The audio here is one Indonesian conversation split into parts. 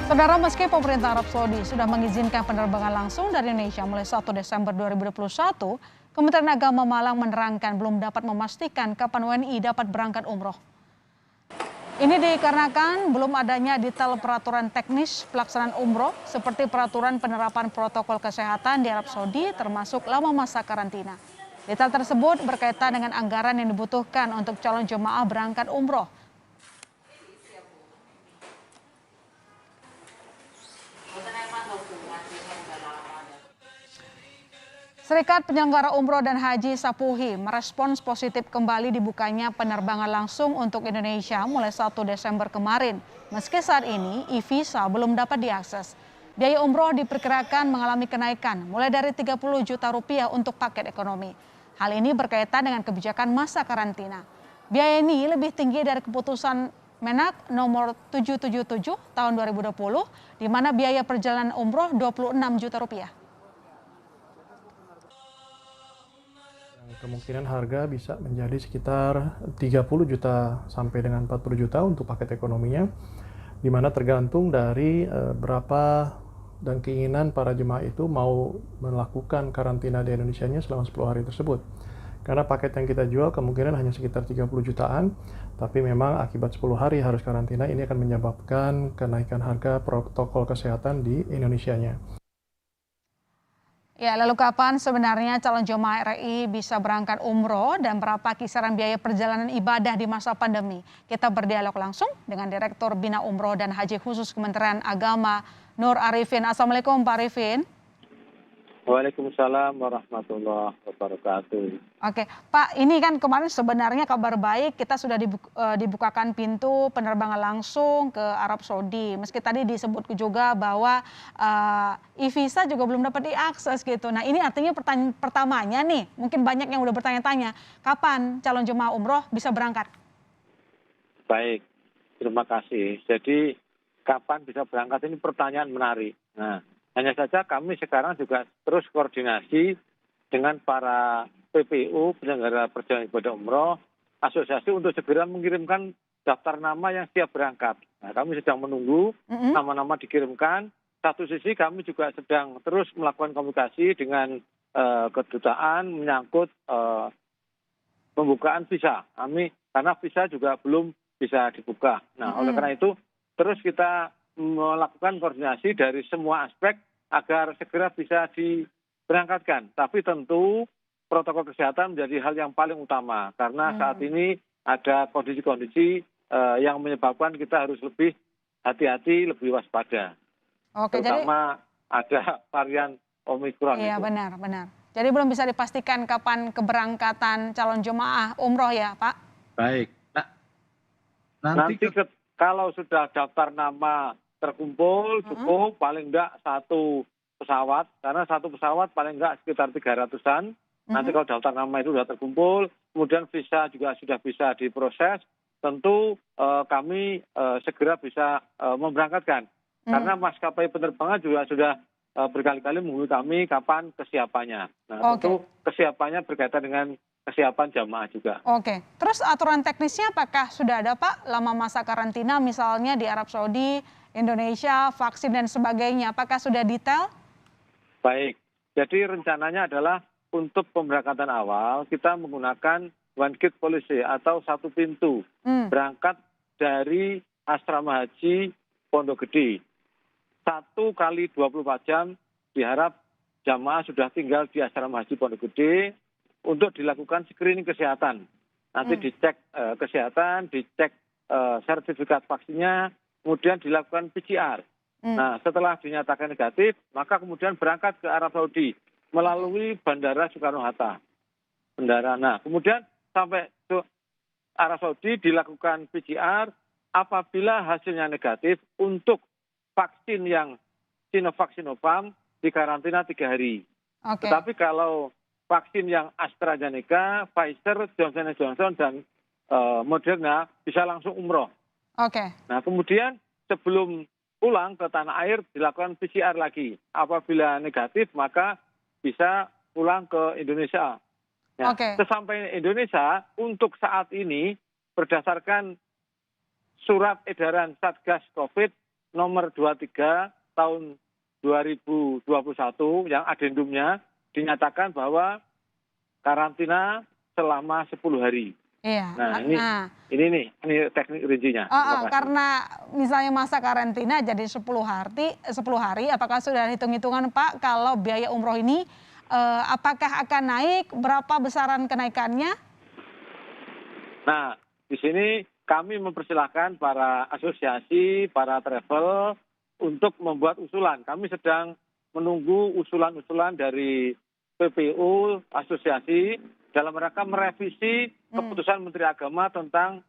Saudara, meski pemerintah Arab Saudi sudah mengizinkan penerbangan langsung dari Indonesia mulai 1 Desember 2021, Kementerian Agama Malang menerangkan belum dapat memastikan kapan WNI dapat berangkat umroh. Ini dikarenakan belum adanya detail peraturan teknis pelaksanaan umroh seperti peraturan penerapan protokol kesehatan di Arab Saudi termasuk lama masa karantina. Detail tersebut berkaitan dengan anggaran yang dibutuhkan untuk calon jemaah berangkat umroh. Serikat Penyelenggara Umroh dan Haji Sapuhi merespons positif kembali dibukanya penerbangan langsung untuk Indonesia mulai 1 Desember kemarin. Meski saat ini e-visa belum dapat diakses. Biaya umroh diperkirakan mengalami kenaikan mulai dari 30 juta rupiah untuk paket ekonomi. Hal ini berkaitan dengan kebijakan masa karantina. Biaya ini lebih tinggi dari keputusan Menak nomor 777 tahun 2020 di mana biaya perjalanan umroh 26 juta rupiah. Kemungkinan harga bisa menjadi sekitar 30 juta sampai dengan 40 juta untuk paket ekonominya, di mana tergantung dari berapa dan keinginan para jemaah itu mau melakukan karantina di Indonesianya selama 10 hari tersebut. Karena paket yang kita jual kemungkinan hanya sekitar 30 jutaan, tapi memang akibat 10 hari harus karantina ini akan menyebabkan kenaikan harga protokol kesehatan di Indonesianya. Ya, lalu kapan sebenarnya calon jemaah RI bisa berangkat umroh dan berapa kisaran biaya perjalanan ibadah di masa pandemi? Kita berdialog langsung dengan Direktur Bina Umroh dan Haji Khusus Kementerian Agama, Nur Arifin. Assalamualaikum Pak Arifin. Waalaikumsalam warahmatullahi wabarakatuh. Oke, Pak, ini kan kemarin sebenarnya kabar baik kita sudah dibukakan pintu penerbangan langsung ke Arab Saudi. Meski tadi disebut juga bahwa e-visa juga belum dapat diakses gitu. Nah, ini artinya pertanyaan pertamanya nih, mungkin banyak yang udah bertanya-tanya, kapan calon jemaah umroh bisa berangkat? Baik, terima kasih. Jadi kapan bisa berangkat ini pertanyaan menarik. Nah, hanya saja kami sekarang juga terus koordinasi dengan para PPU, penyelenggara perjalanan ibadah umroh, asosiasi untuk segera mengirimkan daftar nama yang siap berangkat. Nah, kami sedang menunggu nama-nama dikirimkan. Satu sisi kami juga sedang terus melakukan komunikasi dengan kedutaan menyangkut pembukaan visa. Karena visa juga belum bisa dibuka. Nah, oleh karena itu terus kita melakukan koordinasi dari semua aspek agar segera bisa diberangkatkan. Tapi tentu protokol kesehatan menjadi hal yang paling utama karena saat ini ada kondisi-kondisi yang menyebabkan kita harus lebih hati-hati, lebih waspada. Oke, terutama ada varian Omikron. Iya, benar. Jadi belum bisa dipastikan kapan keberangkatan calon jemaah umroh ya, Pak? Baik. Nanti kalau sudah daftar nama terkumpul cukup paling enggak satu pesawat, karena satu pesawat paling enggak sekitar 300-an. Nanti kalau daftar nama itu sudah terkumpul, kemudian visa juga sudah bisa diproses, tentu kami segera bisa memberangkatkan. Karena maskapai penerbangan juga sudah berkali-kali menghubungi kami kapan kesiapannya. Nah, tentu kesiapannya berkaitan dengan kesiapan jamaah juga. Oke, terus aturan teknisnya apakah sudah ada, Pak? Lama masa karantina misalnya di Arab Saudi, Indonesia, vaksin dan sebagainya, apakah sudah detail? Baik, jadi rencananya adalah untuk pemberangkatan awal kita menggunakan one gate policy atau satu pintu berangkat dari asrama haji Pondok Gede. 1 kali 24 jam diharap jamaah sudah tinggal di asrama haji Pondok Gede untuk dilakukan screening kesehatan. Nanti dicek kesehatan, dicek sertifikat vaksinnya, kemudian dilakukan PCR. Nah, setelah dinyatakan negatif, maka kemudian berangkat ke Arab Saudi melalui Bandara Soekarno-Hatta. Nah, kemudian sampai ke Arab Saudi dilakukan PCR, apabila hasilnya negatif untuk vaksin yang Sinovac Sinopharm dikarantina 3 hari. Tetapi kalau vaksin yang AstraZeneca, Pfizer, Johnson & Johnson, dan Moderna bisa langsung umroh. Nah, kemudian sebelum pulang ke tanah air dilakukan PCR lagi. Apabila negatif maka bisa pulang ke Indonesia. Nah, sesampai Indonesia untuk saat ini berdasarkan surat edaran Satgas COVID nomor 23 tahun 2021 yang adendumnya dinyatakan bahwa karantina selama 10 hari. Iya. Nah, ini teknik rincinya. Karena misalnya masa karantina jadi 10 hari, apakah sudah hitung-hitungan Pak kalau biaya umroh ini apakah akan naik, berapa besaran kenaikannya? Nah, di sini kami mempersilahkan para asosiasi, para travel untuk membuat usulan. Kami sedang menunggu usulan-usulan dari PPU, asosiasi, dalam rangka merevisi keputusan Menteri Agama tentang,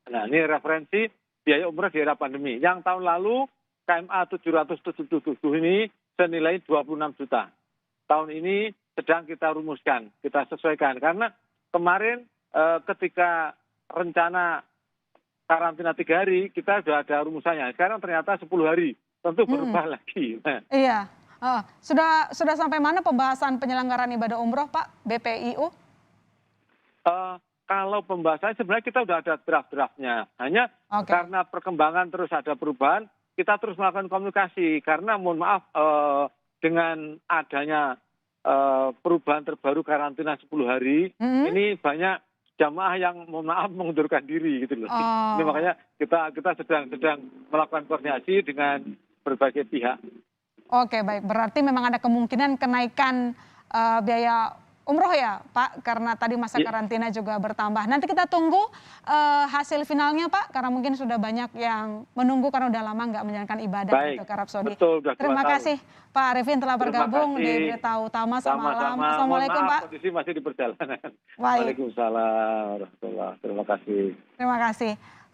ini referensi biaya umroh di era pandemi. Yang tahun lalu KMA 777 ini senilai 26 juta. Tahun ini sedang kita rumuskan, kita sesuaikan. Karena kemarin ketika rencana karantina 3 hari, kita sudah ada rumusannya. Sekarang ternyata 10 hari, tentu berubah lagi. Nah. Iya. Sudah sampai mana pembahasan penyelenggaraan ibadah umroh Pak BPIU? Kalau pembahasan sebenarnya kita sudah ada draft-draftnya. Hanya karena perkembangan terus ada perubahan, kita terus melakukan komunikasi. Karena mohon maaf dengan adanya perubahan terbaru karantina 10 hari, ini banyak jamaah yang mohon maaf mengundurkan diri gitu loh. Ini makanya kita sedang melakukan koordinasi dengan berbagai pihak. Oke, baik. Berarti memang ada kemungkinan kenaikan biaya umroh ya, Pak, karena tadi masa karantina juga bertambah. Nanti kita tunggu hasil finalnya, Pak, karena mungkin sudah banyak yang menunggu karena udah lama nggak menjalankan ibadah gitu ke Arab Saudi. Betul, Terima kasih Pak Arifin telah bergabung di Berita Utama. Selamat malam. Assalamualaikum, Pak. Kondisi masih di perjalanan. Baik. Waalaikumsalam warahmatullahi wabarakatuh. Terima kasih. Terima kasih.